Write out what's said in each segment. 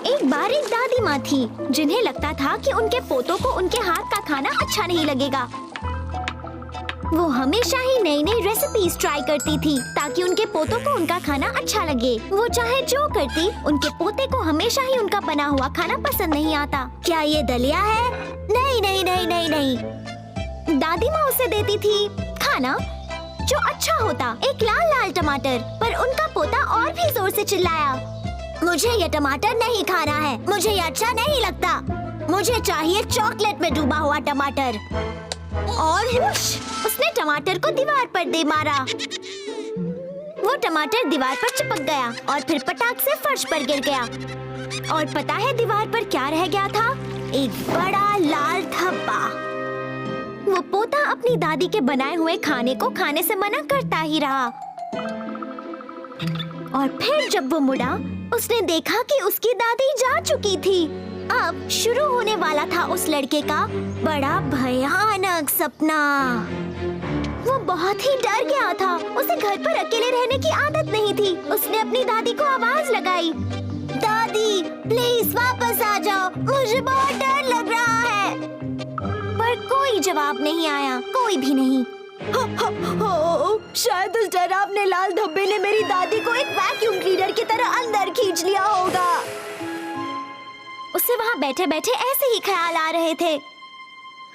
एक बार एक दादी माँ थी जिन्हें लगता था कि उनके पोतों को उनके हाथ का खाना अच्छा नहीं लगेगा। वो हमेशा ही नई नई रेसिपीज ट्राई करती थी ताकि उनके पोतों को उनका खाना अच्छा लगे। वो चाहे जो करती, उनके पोते को हमेशा ही उनका बना हुआ खाना पसंद नहीं आता। क्या ये दलिया है? नहीं नहीं नहीं नहीं नहीं। दादी माँ उसे देती थी खाना जो अच्छा होता, एक लाल लाल टमाटर। पर उनका पोता और भी जोर से चिल्लाया, मुझे ये टमाटर नहीं खाना है, मुझे ये अच्छा नहीं लगता, मुझे चाहिए चॉकलेट में डूबा हुआ टमाटर। और उसने टमाटर को दीवार पर दे मारा। वो टमाटर दीवार पर चिपक गया और फिर पटाख से फर्श पर गिर गया। और पता है दीवार पर क्या रह गया था? एक बड़ा लाल धब्बा। वो पोता अपनी दादी के बनाए हुए खाने को खाने से मना करता ही रहा। और फिर जब वो मुड़ा, उसने देखा कि उसकी दादी जा चुकी थी। अब शुरू होने वाला था उस लड़के का बड़ा भयानक सपना। वो बहुत ही डर गया था। उसे घर पर अकेले रहने की आदत नहीं थी। उसने अपनी दादी को आवाज लगाई, दादी प्लीज वापस आ जाओ, मुझे बहुत डर लग रहा है। पर कोई जवाब नहीं आया, कोई भी नहीं। शायद उस डरावने लाल धब्बे ने मेरी दादी को एक वैक्यूम क्लीनर की तरह अंदर खींच लिया होगा। उसे वहाँ बैठे बैठे ऐसे ही ख्याल आ रहे थे।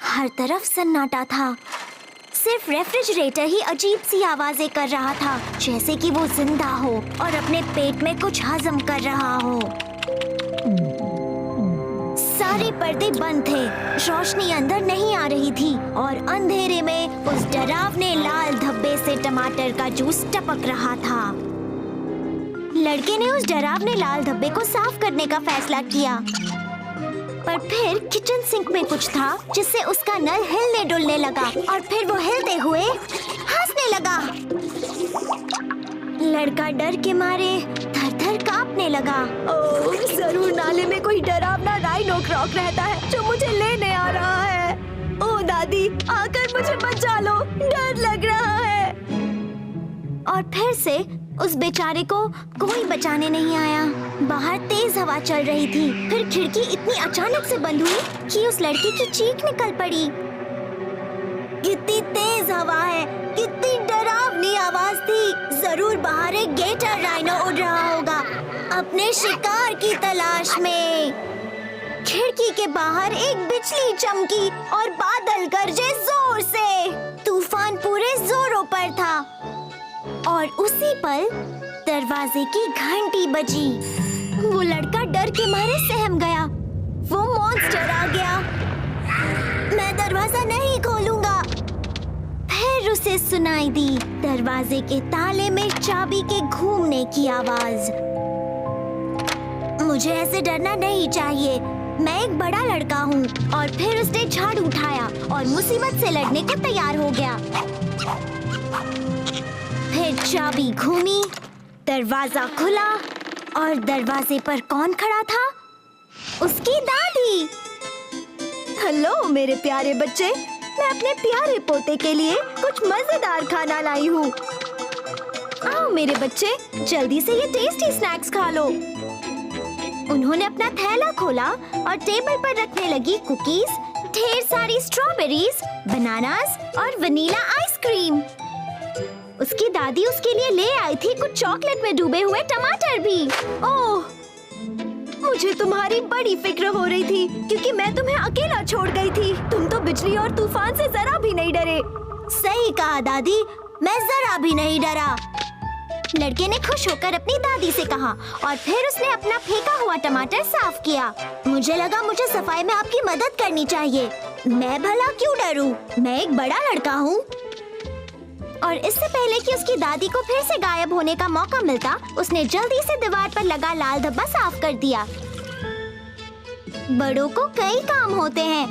हर तरफ सन्नाटा था। सिर्फ रेफ्रिजरेटर ही अजीब सी आवाजें कर रहा था, जैसे कि वो जिंदा हो और अपने पेट में कुछ हजम कर रहा हो। सारे पर्दे बंद थे, रोशनी अंदर नहीं आ रही थी और अंधेरे में उस डरावने लाल धब्बे से टमाटर का जूस टपक रहा था। लड़के ने उस डरावने लाल धब्बे को साफ करने का फैसला किया, पर फिर किचन सिंक में कुछ था जिससे उसका नल हिलने डुलने लगा और फिर वो हिलते हुए हंसने लगा। लड़का डर के मारे थर-थर कांपने लगा। ओह, जरूर नाले में कोई डरावना राइनो क्रॉक रहता है जो मुझे लेने आ रहा है। ओह दादी, आकर मुझे बचा लो, डर लग रहा है। और फिर से उस बेचारे को कोई बचाने नहीं आया। बाहर तेज हवा चल रही थी। फिर खिड़की इतनी अचानक से बंद हुई कि उस लड़के की चीख निकल पड़ी। कितनी तेज हवा है, कितनी डरावनी आवाज थी। जरूर बाहर एक गेटर राइनो उड़ रहा होगा अपने शिकार की तलाश में। खिड़की के बाहर एक बिजली चमकी और बादल गरजे जोर से। तूफान पूरे जोरों पर था और उसी पल दरवाजे की घंटी बजी। वो लड़का डर के मारे सहम गया। वो मॉन्स्टर आ गया। मैं दरवाजा नहीं खोलूंगा। फिर उसे सुनाई दी दरवाजे के ताले में चाबी के घूमने की आवाज। मुझे ऐसे डरना नहीं चाहिए, मैं एक बड़ा लड़का हूँ। और फिर उसने झाड़ू उठाया और मुसीबत से लड़ने को तैयार हो गया। फिर चाबी घूमी, दरवाजा खुला और दरवाजे पर कौन खड़ा था? उसकी दादी। हेलो मेरे प्यारे बच्चे, मैं अपने प्यारे पोते के लिए कुछ मजेदार खाना लाई हूँ। आओ मेरे बच्चे, जल्दी से ये टेस्टी स्नैक्स खा लो। उन्होंने अपना थैला खोला और टेबल पर रखने लगी कुकीज, ढेर सारी स्ट्रॉबेरीज, बनानास और वनीला आइसक्रीम। उसकी दादी उसके लिए ले आई थी कुछ चॉकलेट में डूबे हुए टमाटर भी। ओह, मुझे तुम्हारी बड़ी फिक्र हो रही थी क्योंकि मैं तुम्हें अकेला छोड़ गई थी। तुम तो बिजली और तूफान से जरा भी नहीं डरे। सही कहा दादी, मैं जरा भी नहीं डरा। लड़के ने खुश होकर अपनी दादी से कहा और फिर उसने अपना फेंका हुआ टमाटर साफ किया। मुझे लगा मुझे सफाई में आपकी मदद करनी चाहिए। मैं भला क्यों डरूं? मैं एक बड़ा लड़का हूँ। और इससे पहले कि उसकी दादी को फिर से गायब होने का मौका मिलता, उसने जल्दी से दीवार पर लगा लाल धब्बा साफ कर दिया। बड़ों को कई काम होते हैं,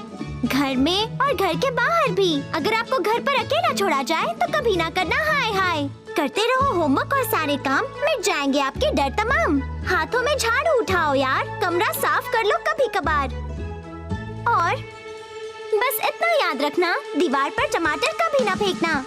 घर में और घर के बाहर भी। अगर आपको घर पर अकेला छोड़ा जाए तो कभी ना करना हाय हाय। करते रहो होमवर्क और सारे काम, मिट जाएंगे आपके डर तमाम। हाथों में झाड़ू उठाओ यार, कमरा साफ कर लो कभी कभार। और बस इतना याद रखना, दीवार पर टमाटर कभी ना फेंकना।